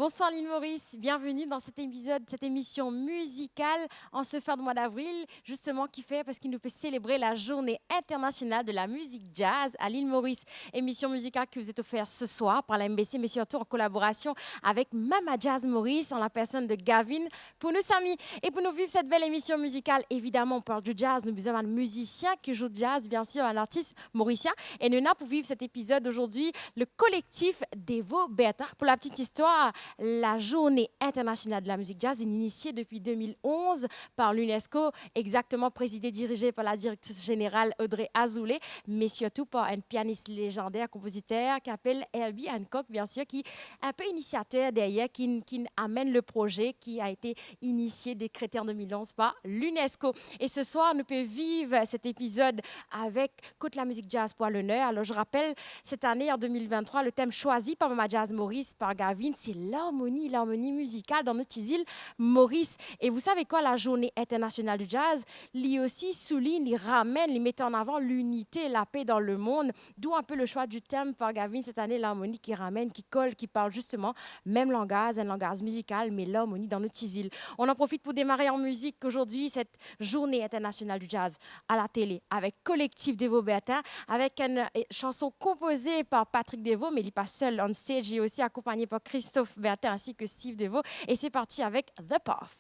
Bonsoir l'île Maurice, bienvenue dans cet épisode, cette émission musicale en ce fin de mois d'avril, justement qui fait parce qu'il nous fait célébrer la journée internationale de la musique jazz à l'île Maurice. Émission musicale qui vous est offerte ce soir par la MBC, mais surtout en collaboration avec Mama Jazz Maurice, en la personne de Gavin Pounoussami. Et pour nous vivre cette belle émission musicale, évidemment, on parle du jazz, nous avons un musicien qui joue jazz, bien sûr, un artiste mauricien. Et nous avons pour vivre cet épisode aujourd'hui le collectif Devo Bertin. Pour la petite histoire, la Journée internationale de la musique jazz est initiée depuis 2011 par l'UNESCO, exactement présidée, dirigée par la directrice générale Audrey Azoulay, mais surtout par un pianiste légendaire, compositeur qui s'appelle Herbie Hancock, bien sûr, qui est un peu initiateur derrière, qui amène le projet qui a été initié, décrété en 2011 par l'UNESCO. Et ce soir, nous pouvons vivre cet épisode avec Côte la musique jazz pour l'honneur. Alors, je rappelle, cette année, en 2023, le thème choisi par Mama Jazz Maurice, par Gavin, c'est l'harmonie musicale dans notre île Maurice. Et vous savez quoi, la Journée internationale du jazz, lui aussi souligne, il ramène, il met en avant l'unité et la paix dans le monde, d'où un peu le choix du thème par Gavin cette année, l'harmonie qui ramène, qui colle, qui parle justement même langage, un langage musical, mais l'harmonie dans notre île. On en profite pour démarrer en musique aujourd'hui cette Journée internationale du jazz à la télé avec Collectif Devo Bertin, avec une chanson composée par Patrick Devo, mais il n'est pas seul on stage, il est aussi accompagné par Christophe Bertin ainsi que Steve Devo. Et c'est parti avec The Path.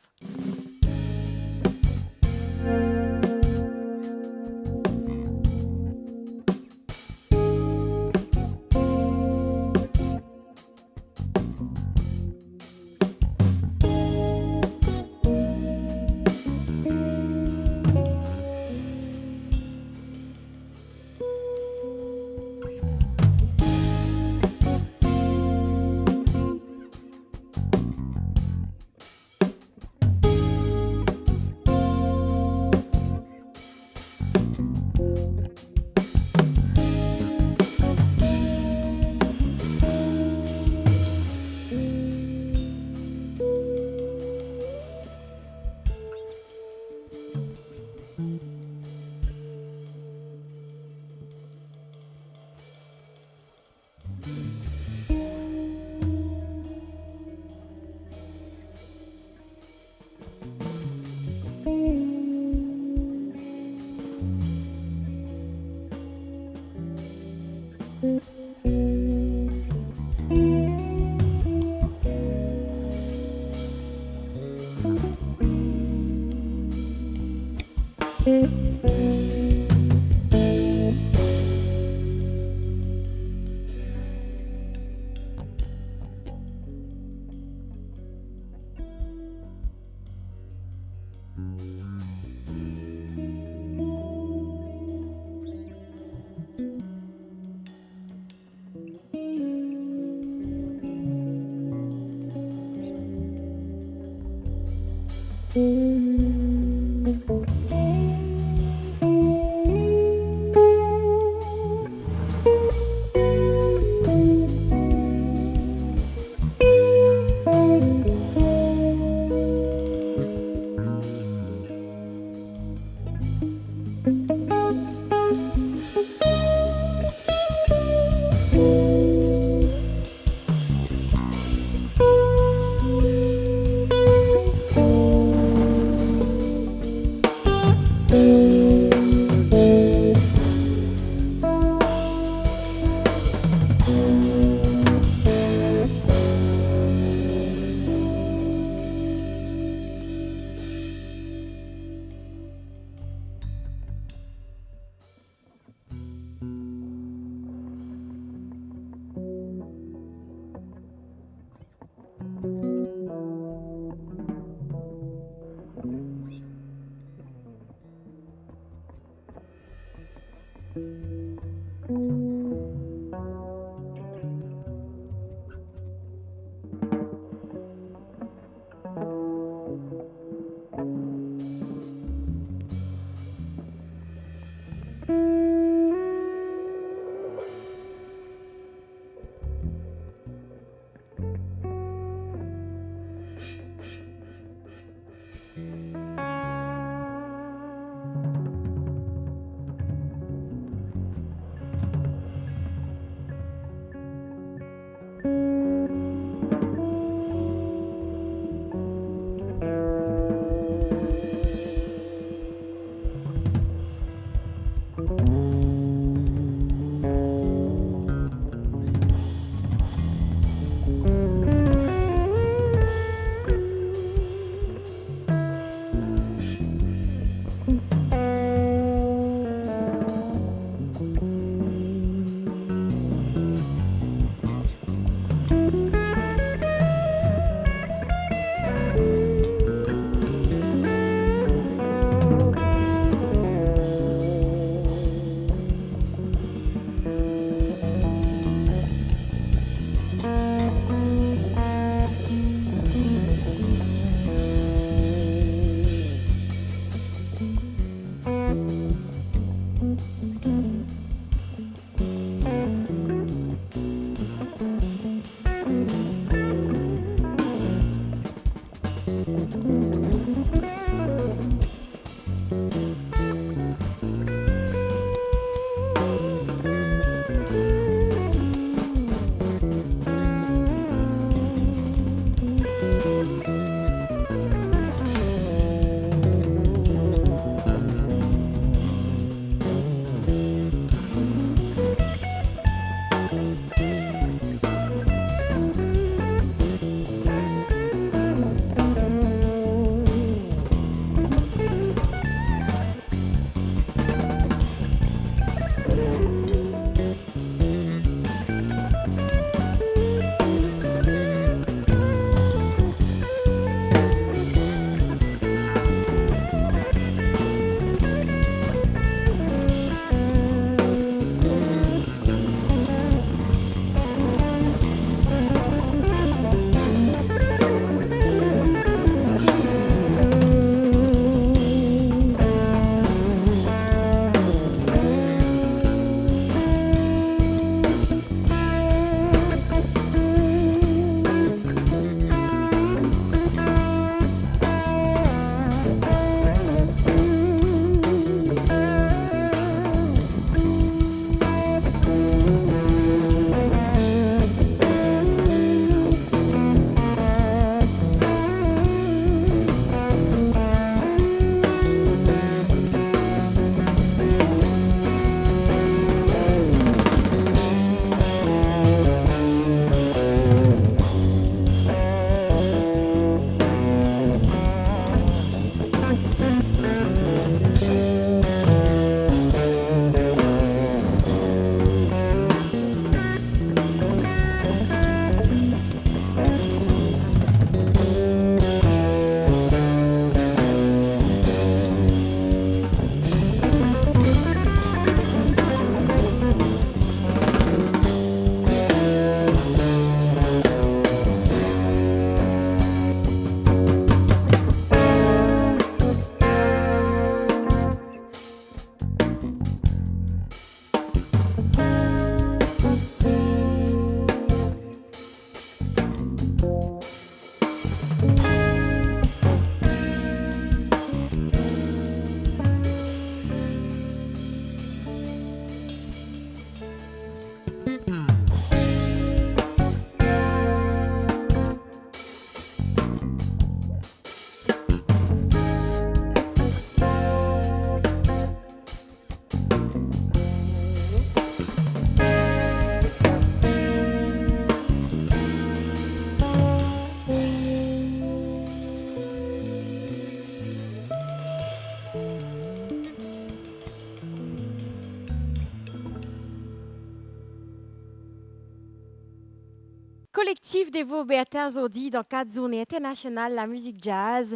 Collectif des Vaubertins Audi dans cadre journée internationale la musique jazz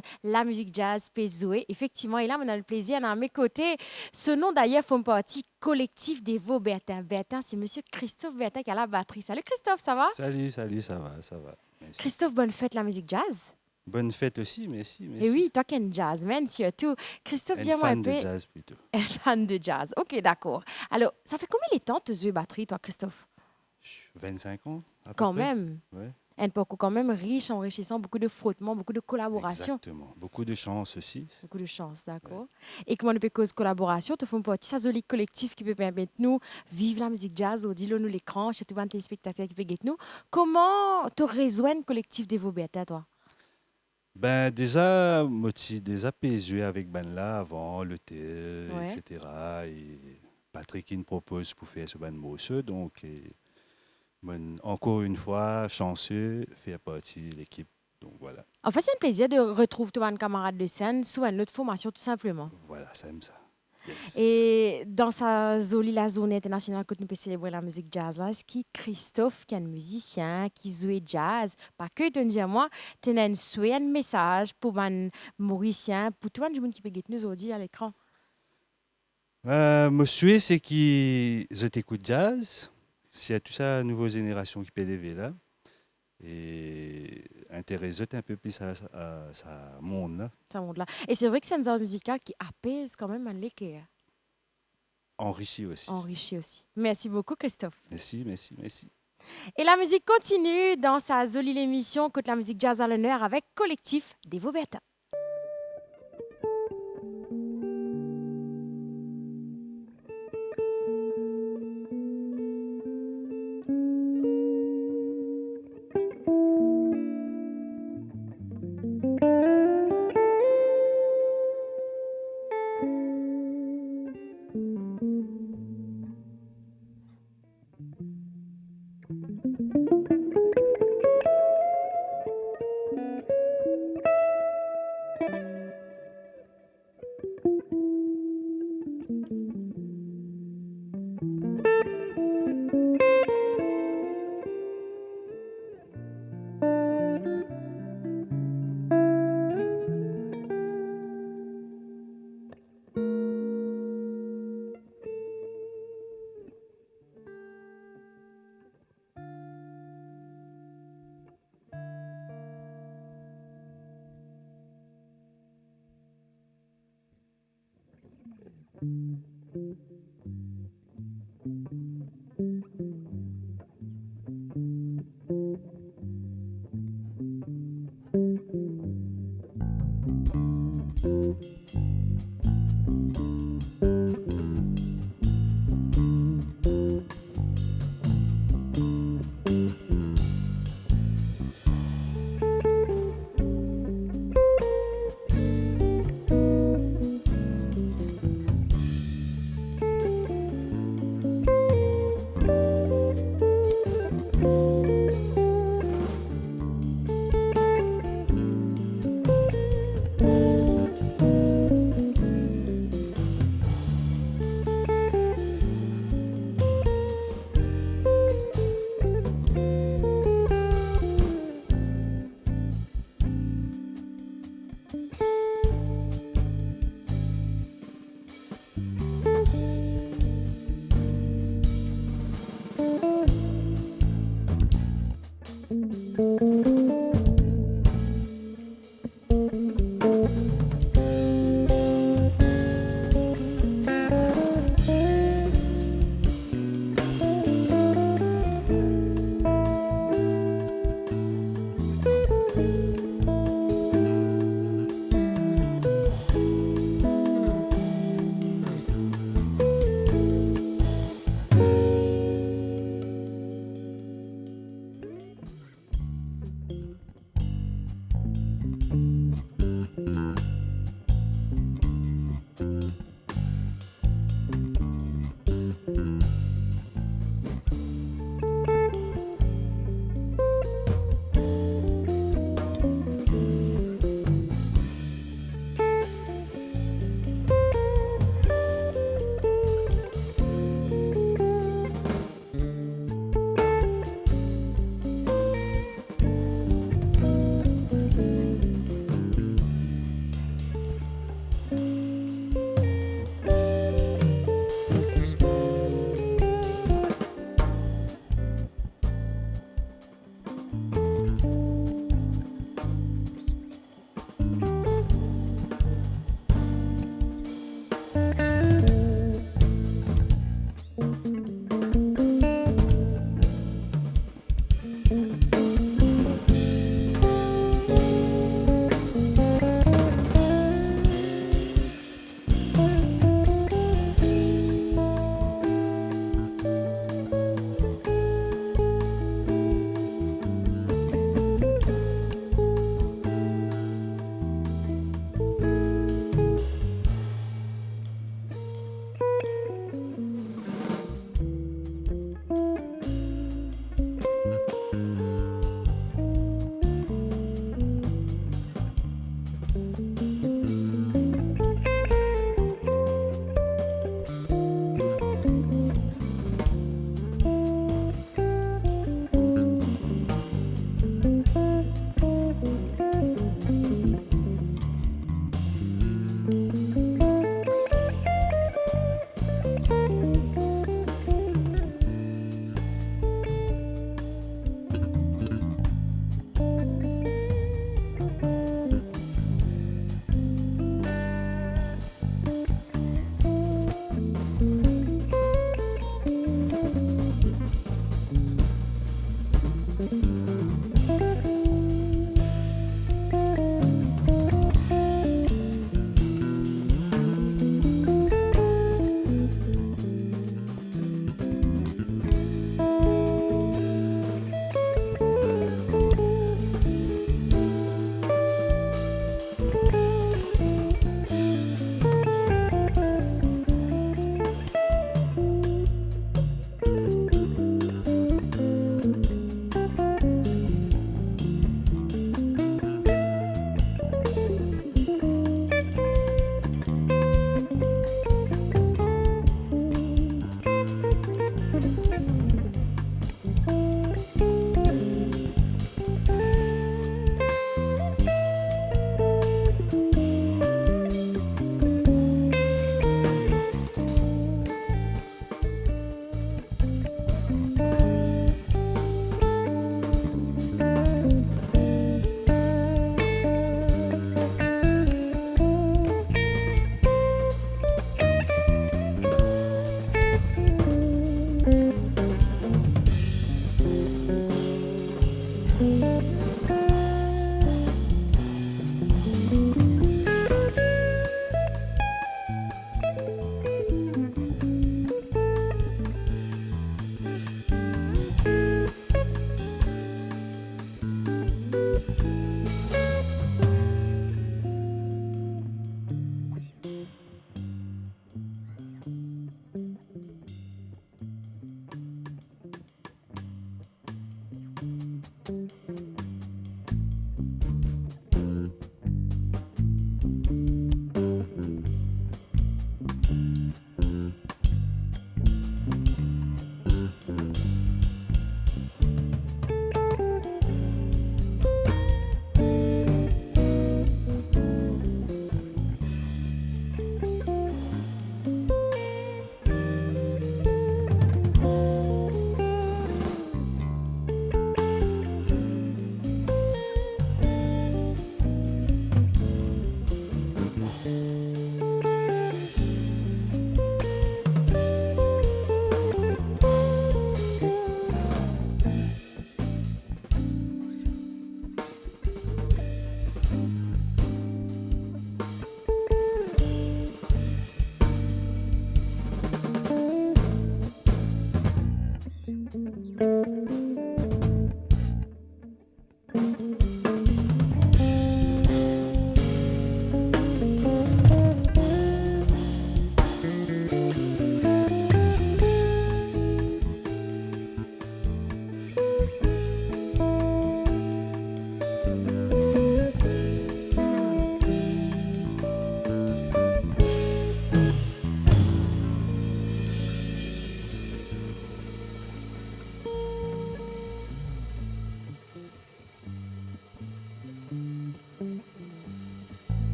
peut jouer. Effectivement, et là, on a le plaisir à mes côtés. Ce nom d'ailleurs font partie collectif des Vaubertins. Bertin, c'est monsieur Christophe Bertin qui a la batterie. Salut Christophe, ça va? Salut, salut, ça va, ça va. Merci. Christophe, bonne fête la musique jazz. Bonne fête aussi, merci, merci. Et oui, toi qui es un jazzman surtout. Christophe, dis-moi un peu. Fan de jazz plutôt. Un fan de jazz. Ok, d'accord. Alors, ça fait combien de temps tu joues batterie, toi, Christophe? 25 ans, à peu Quand près. même. Ouais. Un parcours quand même riche, enrichissant, beaucoup de frottements, beaucoup de collaborations. Exactement. Beaucoup de chance aussi. Beaucoup de chance, d'accord. Ouais. Et comment nous peut cause collaboration, tu fais un petit joli collectif qui peut permettre nous vivre la musique jazz, au nous l'écran, chez tout le téléspectateur qui peut guetter nous. Comment tu rejoins le collectif des Vaubertins, toi? Ben déjà, Moti, déjà joué avec Ben là avant, le thé, Ouais. etc. Et Patrick il me propose pour faire ce ban morceau, donc encore une fois, chanceux, faire partie de l'équipe. Donc voilà. En fait, c'est un plaisir de retrouver toi un camarade de scène sous une autre formation, tout simplement. Voilà, ça aime ça. Yes. Et dans la journée internationale que nous pouvons célébrer la musique jazz, là, est-ce que Christophe, qui est un musicien, qui joue jazz, pas que tu dis à moi, tu as un message pour un mauricien, pour toi, qui peut nous aujourd'hui à l'écran? Monsieur, c'est qui je t'écoute jazz. C'est tout ça, nouvelle génération qui peut lever là. Et intéresse un peu plus à ça monde là. Ça monte là. Et c'est vrai que c'est un genre musical qui apaise quand même un l'équerre. enrichi aussi. enrichi aussi. Merci beaucoup, Christophe. Merci, merci, merci. Et la musique continue dans sa jolie émission Côte la musique jazz à l'honneur avec Collectif des Vaubertins.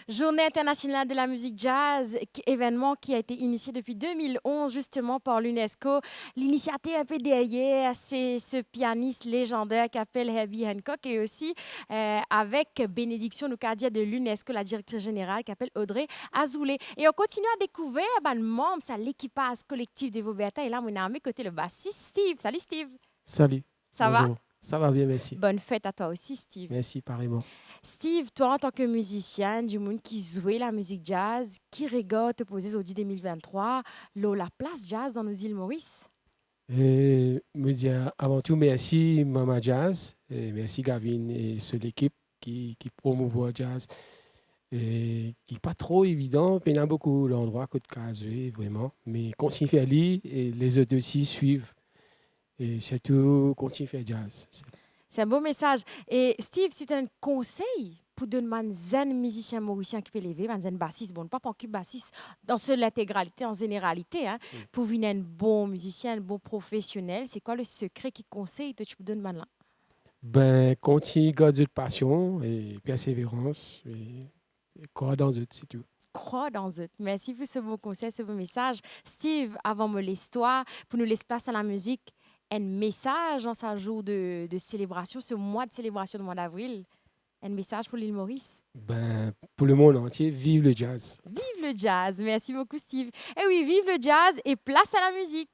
Journée internationale de la musique jazz, événement qui a été initié depuis 2011 justement par l'UNESCO. L'initiative un peu derrière, c'est ce pianiste légendaire qui s'appelle Herbie Hancock et aussi avec bénédiction Nukadia de l'UNESCO, la directrice générale qui s'appelle Audrey Azoulay. Et on continue à découvrir le membre, ça l'équipage collectif de Voberta. Et là, on a à mes côtés le bassiste Steve. Salut Steve. Salut. Ça Bonjour. va? Ça va bien, merci. Bonne fête à toi aussi Steve. Merci, pareillement. Steve, toi, en tant que musicien, du monde qui jouait la musique jazz, qui regarde te poser au 2023, la place jazz dans nos îles Maurice? Et me dire avant tout merci Mama Jazz, et merci Gavin et toute l'équipe qui promouvoit jazz. Et qui n'est pas trop évident, mais il y a beaucoup d'endroits que de jouer, vraiment. Mais continue à faire lire et les autres aussi suivent. Et surtout, continue à faire jazz. C'est un beau message. Et Steve, si tu as un conseil pour donner un zen musicien mauricien qui peut lever, un zen bassiste, bon, pas pour bassiste dans l'intégralité, en généralité, hein, pour devenir un bon musicien, un bon professionnel, c'est quoi le secret qui conseille que tu peux donner maintenant? Ben, continue, garde de passion et persévérance. Et croire dans eux, c'est tout. Crois dans eux. Merci pour ce beau conseil, ce beau message. Steve, avant de l'histoire, pour nous laisser place à la musique, un message en ce jour de célébration, ce mois de célébration du mois d'avril, un message pour l'île Maurice? Ben, pour le monde entier, vive le jazz. Vive le jazz. Merci beaucoup, Steve. Et oui, vive le jazz et place à la musique.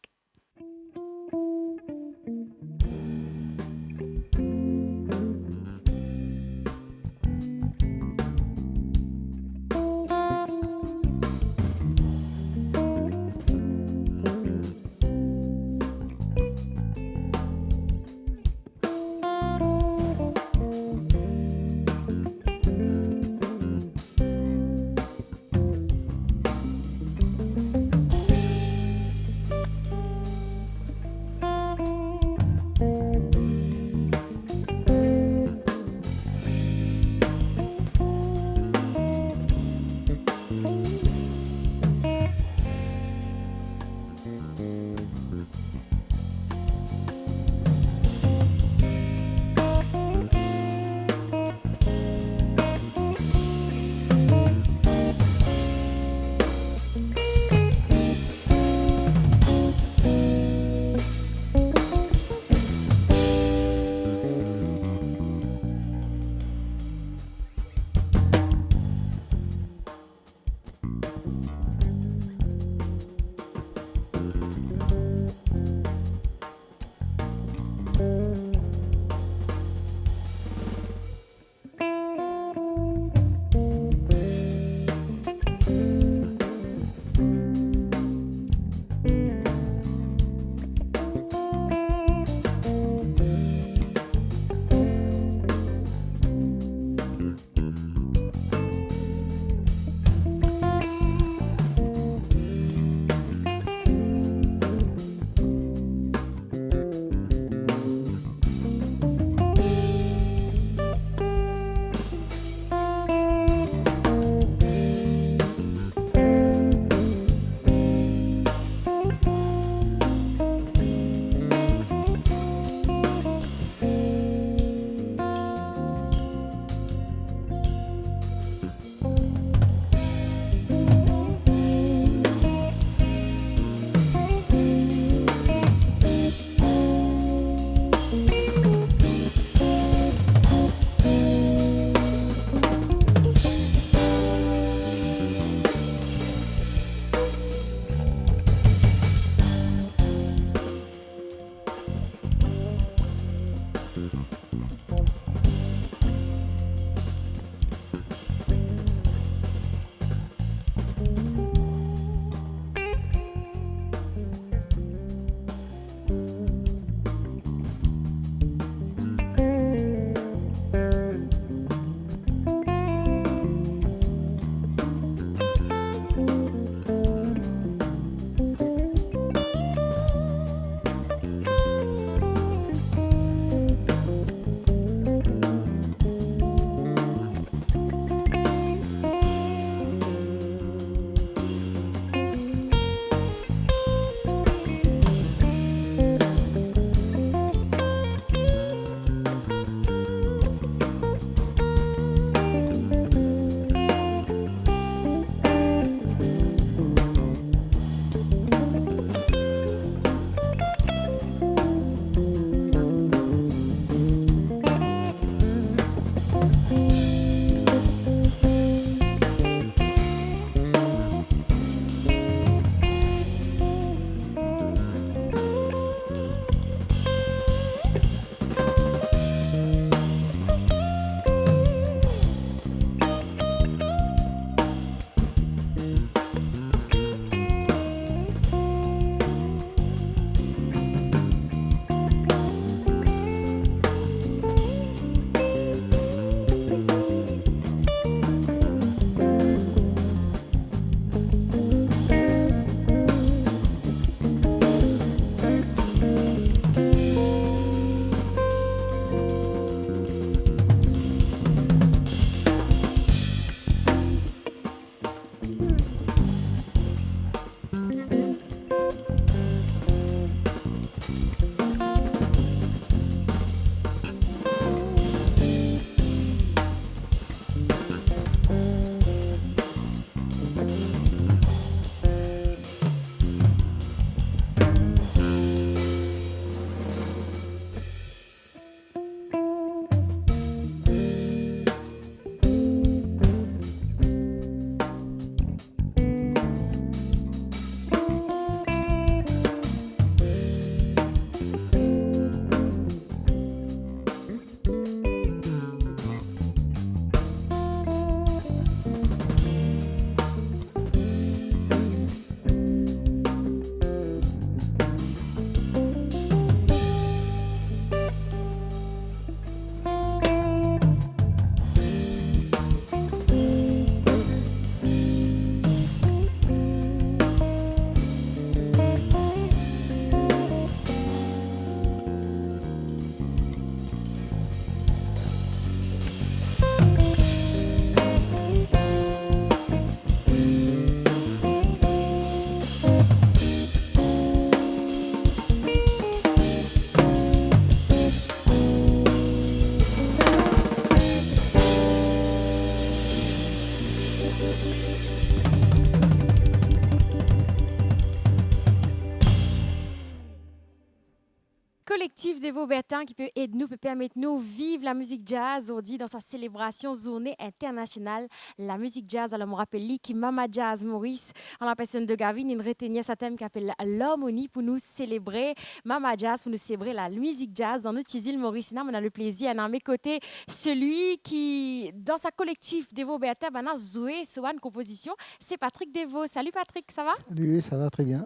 collectif des Vaubertins qui peut aider nous, peut permettre nous vivre la musique jazz, on dit, dans sa célébration journée internationale. La musique jazz, alors on rappelle qui Mama Jazz Maurice, en la personne de Gavin, il retenait sa thème qui appelle l'harmonie pour nous célébrer Mama Jazz, pour nous célébrer la musique jazz dans notre île Maurice. On a le plaisir, à mes côtés, celui qui, dans sa collectif des Vaubertins, a joué sur une composition, c'est Patrick Devaux. Salut Patrick, ça va? Salut, ça va très bien.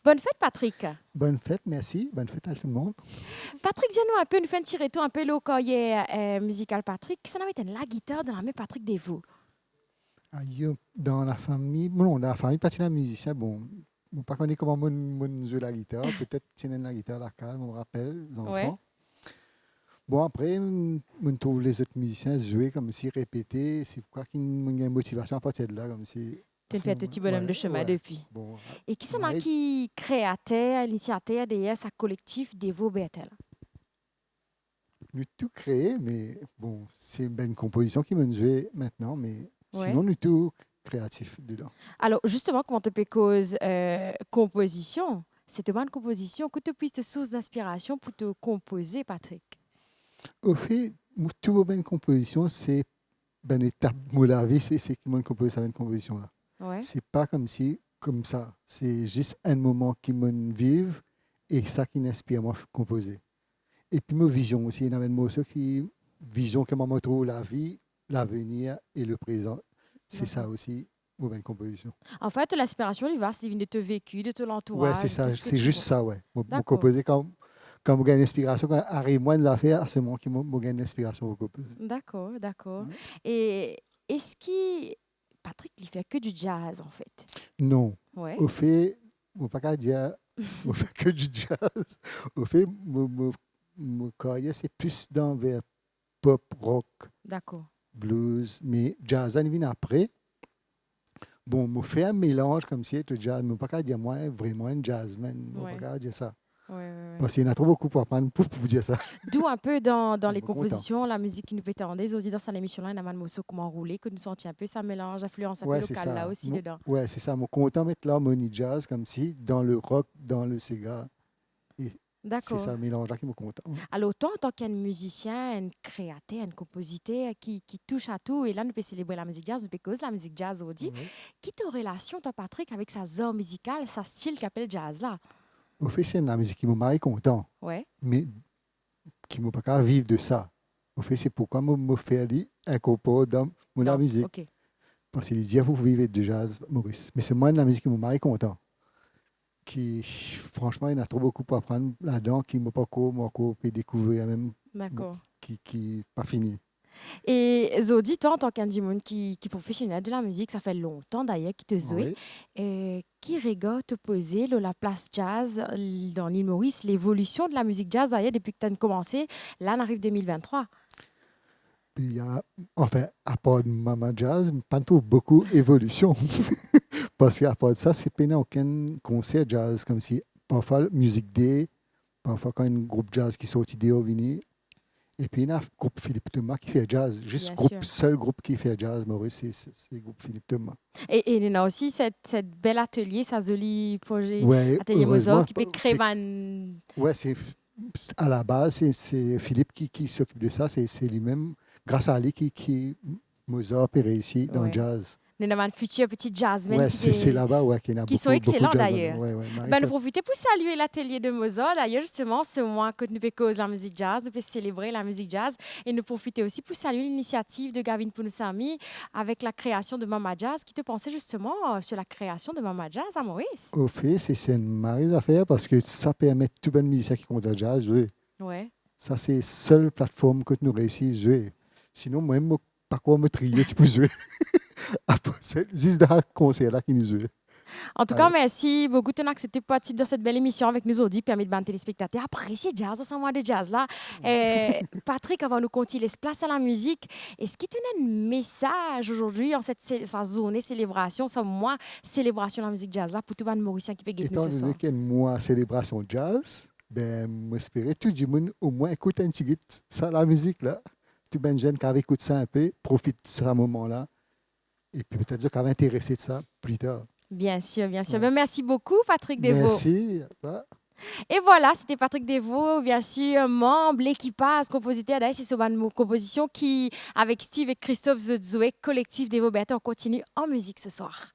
Bonne fête Patrick. Bonne fête, merci. Bonne fête à tout le monde. Patrick, dis-nous un peu, nous fait un petit retour un peu le collier musical Patrick. Ça n'avait été la guitare de la main Patrick Devaux. Dans la famille, non, dans la famille, pas de musicien. Bon, je ne sais pas comment on joue la guitare. Peut-être que c'est la guitare à la case, on me rappelle, les enfants. Ouais. Bon, après, on trouve les autres musiciens jouer comme si répéter. C'est pourquoi qu'il y a une motivation à partir de là, comme si. Tu fais un petit bonhomme de chemin depuis. Bon, Et qui c'est qui créateur, l'initiateur derrière sa collectif des Vaubertins? nous tout créé, mais bon, c'est une composition qui m'a joué maintenant, mais sinon, nous tout créatif dedans. Alors, justement, comment tu peux cause composition? C'est une composition que tu puisses te source d'inspiration pour te composer, Patrick. Au fait, toute bonne composition, c'est une étape de la vie, c'est qui m'a composé cette composition-là. Ouais. C'est pas comme ça. C'est juste un moment qui me vive et ça qui m'inspire moi composer. Et puis ma vision aussi, il y a une morceau qui vision que moi trouve la vie, l'avenir et le présent. C'est ça aussi, une bonne composition. En fait, l'inspiration, il va, c'est de te vécu, de te l'entourage. Ouais, c'est ça, c'est juste ça, ouais. Moi composer quand j'ai une inspiration, quand arrive moi de la faire, à ce moment qui j'ai une inspiration pour composer. D'accord. Ouais. Et est-ce qu'il Patrick, il fait que du jazz, en fait? Non. Ouais. Au fait, je ne peux pas dire on fait que du jazz. Au fait, mon carrière, c'est plus vers pop, rock, D'accord. blues, mais jazz, ça vient après. Bon, je fais un mélange comme si le jazz, je ne peux pas dire moi vraiment un jazzman, je ne peux pas dire ça. Ouais. Parce qu'il y en a trop beaucoup pour apprendre pour dire ça. D'où un peu dans les Content. compositions, la musique qui nous peut entendre. Ils ont dit dans cette émission-là, il y a un morceau comment rouler, que nous sentions un peu, ça mélange, influence un peu locale là aussi dedans. Ouais, c'est ça. Je suis content de mettre l'harmonie jazz comme si dans le rock, dans le Sega. D'accord. C'est ça, mélange-là qui me content. Alors, toi, en tant qu'un musicien, un créateur, un compositeur qui touche à tout, et là, nous pouvons célébrer la musique jazz, nous pouvons la musique jazz aujourd'hui. Ouais. Qui est ta relation, toi, Patrick, avec sa genre musicale, sa style qu'appelle jazz là? Au fait, c'est la musique qui me marie content. Ouais. Mais qui ne peut pas vivre de ça. Au fait, c'est pourquoi je me fais un copain dans la musique. Okay. Parce qu'il dit, vous vivez de jazz, Maurice. Mais c'est moi de la musique qui me marie content. Qui, franchement, il y en a trop beaucoup pour apprendre là-dedans, qui ne m'a pas peut découvrir même. D'accord. Qui pas fini. Et Zodi, toi, en tant qu'individu qui est professionnel de la musique, ça fait longtemps d'ailleurs qu'il te joue. Oui. Qui regarde te poser la place jazz dans l'île Maurice, l'évolution de la musique jazz d'ailleurs depuis que tu as commencé, là, on arrive 2023. Il y a, enfin, à part de Mama Jazz, pas trop beaucoup d'évolution. Parce qu'à part de ça, c'est pas aucun concert jazz, comme si parfois Music Day, parfois quand un groupe jazz qui sort d'idée vini. Et puis il y a un groupe Philippe Thomas qui fait jazz. Juste seul groupe qui fait jazz, Maurice, c'est le groupe Philippe Thomas. Et il y a aussi cette bel atelier, ce joli projet, Atelier Mozart, qui peut créer Ouais, à la base, c'est Philippe qui s'occupe de ça. C'est lui-même, grâce à lui, qui Mozart peut réussir dans le jazz. Nous avons un futur petit jazzman ouais, c'est là-bas qui sont excellents d'ailleurs. Ouais, nous profitons pour saluer l'atelier de Mozart. D'ailleurs, justement, ce mois que nous faisons la musique jazz, nous faisons célébrer la musique jazz. Et nous profitons aussi pour saluer l'initiative de Gavin Pounoussami avec la création de Mama Jazz. Qui te pensait justement sur la création de Mama Jazz à Maurice? Au fait, c'est une marée d'affaires parce que ça permet tout bon musicien qui compte le jazz jouer. Ouais. Ça, c'est la seule plateforme que nous réussissons à jouer. Sinon, moi-même, pas quoi me trier, tu peux jouer. C'est juste dans le concert là qui nous joue. En tout cas, merci beaucoup de accepter partie dans cette belle émission avec nous aujourd'hui, permet de les téléspectateurs apprécier jazz, ensemble mois de jazz là. Patrick, avant nous continuer, laisse place à la musique. Est-ce qu'il te donne un message aujourd'hui en cette journée célébration, ce mois célébration de la musique jazz là pour tout le monde mauricien qui peut gagner ce soir? Étant donné qu'il y a un mois célébration jazz, ben, j'espère tout le monde au moins écoute un petit peu ça la musique là. Tout ben jeune qui avait écouté ça un peu, profite de ce moment-là. Et puis peut-être qu'on va intéresser de ça plus tard. Bien sûr, bien sûr. Ouais. Ben, merci beaucoup, Patrick Devaux. Merci. Et voilà, c'était Patrick Devaux, bien sûr, membre, l'équipage, compositeur. D'ailleurs, c'est sur une composition qui, avec Steve et Christophe Zotzoué, collectif Devaux Berthe, on continue en musique ce soir.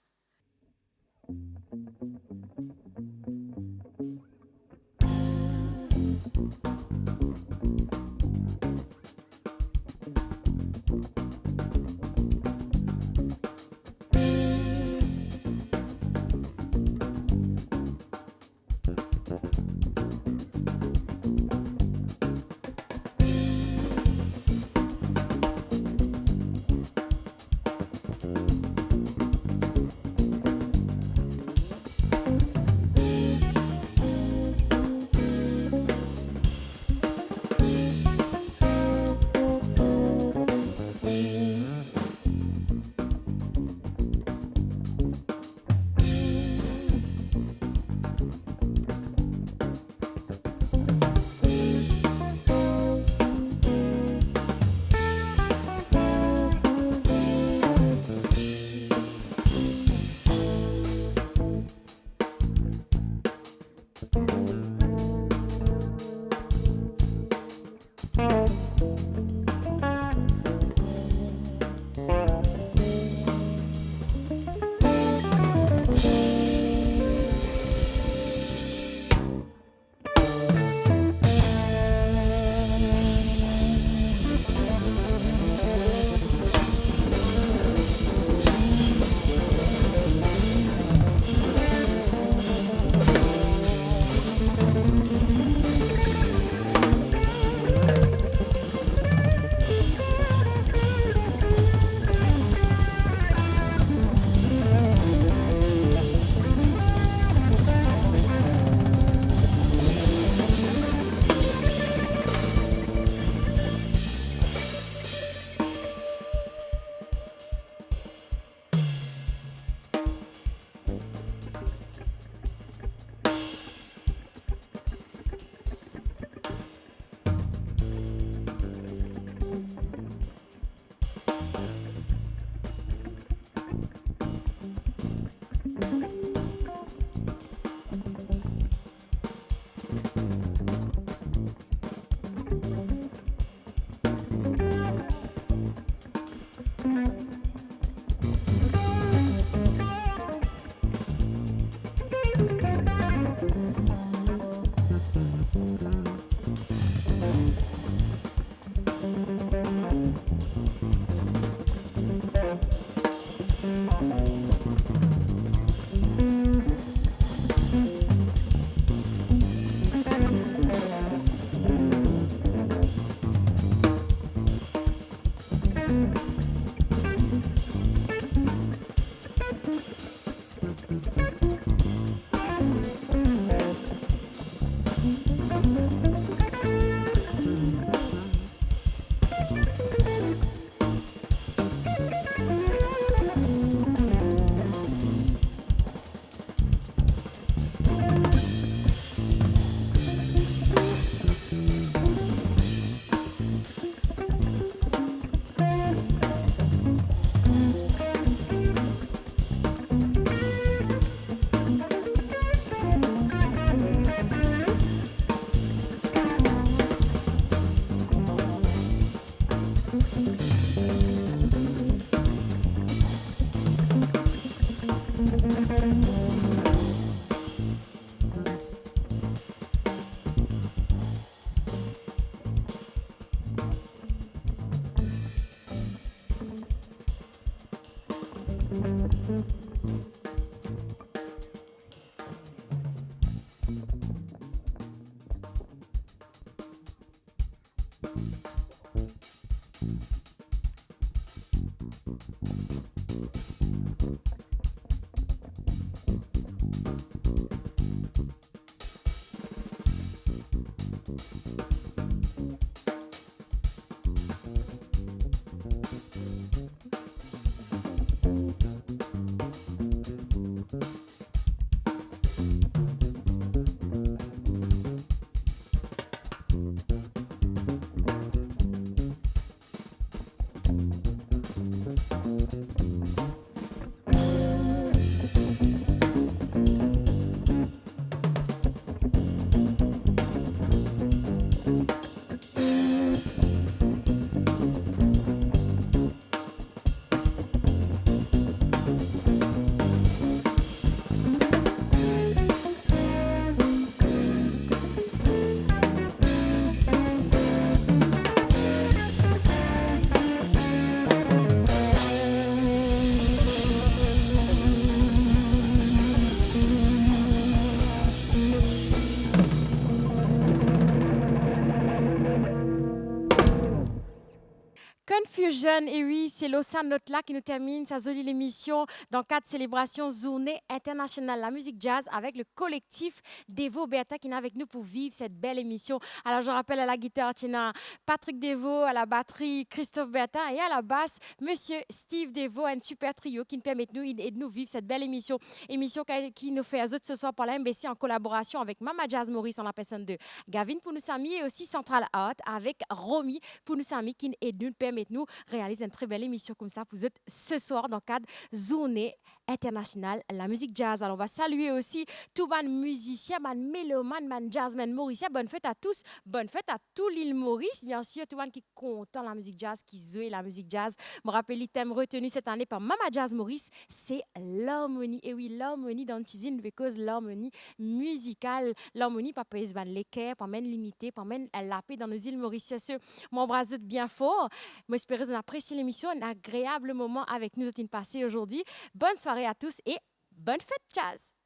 Fusion, et oui, c'est Lausanne Notla qui nous termine sa jolie émission dans le cadre de célébration Journée internationale de la musique jazz avec le collectif Devo Bertha qui est avec nous pour vivre cette belle émission. Alors, je rappelle à la guitare, Tina, Patrick Devo, à la batterie, Christophe Bertha et à la basse, Monsieur Steve Devo, un super trio qui nous permet de nous vivre cette belle émission. Émission qui nous fait azote ce soir par la MBC en collaboration avec Mama Jazz Maurice en la personne de Gavin Pounoussami et aussi Central Art avec Romy Pounoussami qui nous permet de nous réaliser une très belle émission comme ça pour vous ce soir dans le cadre Journée internationale la musique jazz. Alors on va saluer aussi tous les musiciens, les mélomanes, les jazzmen mauriciens. Bonne fête à tous, bonne fête à tout l'île Maurice, bien sûr, tout le monde qui est content la musique jazz, qui joue la musique jazz. Je me rappelle, le thème retenu cette année par Mama Jazz Maurice, c'est l'harmonie. Et oui, l'harmonie dans le tisine, parce que l'harmonie musicale, l'harmonie, pas pèse l'équerre, pas même l'unité, pas même la paix dans nos îles mauricieuses. Mon bras bien fort. J'espère que vous avez apprécié l'émission, un agréable moment avec nous passé aujourd'hui. Bonne soirée à tous et bonne fête jazz!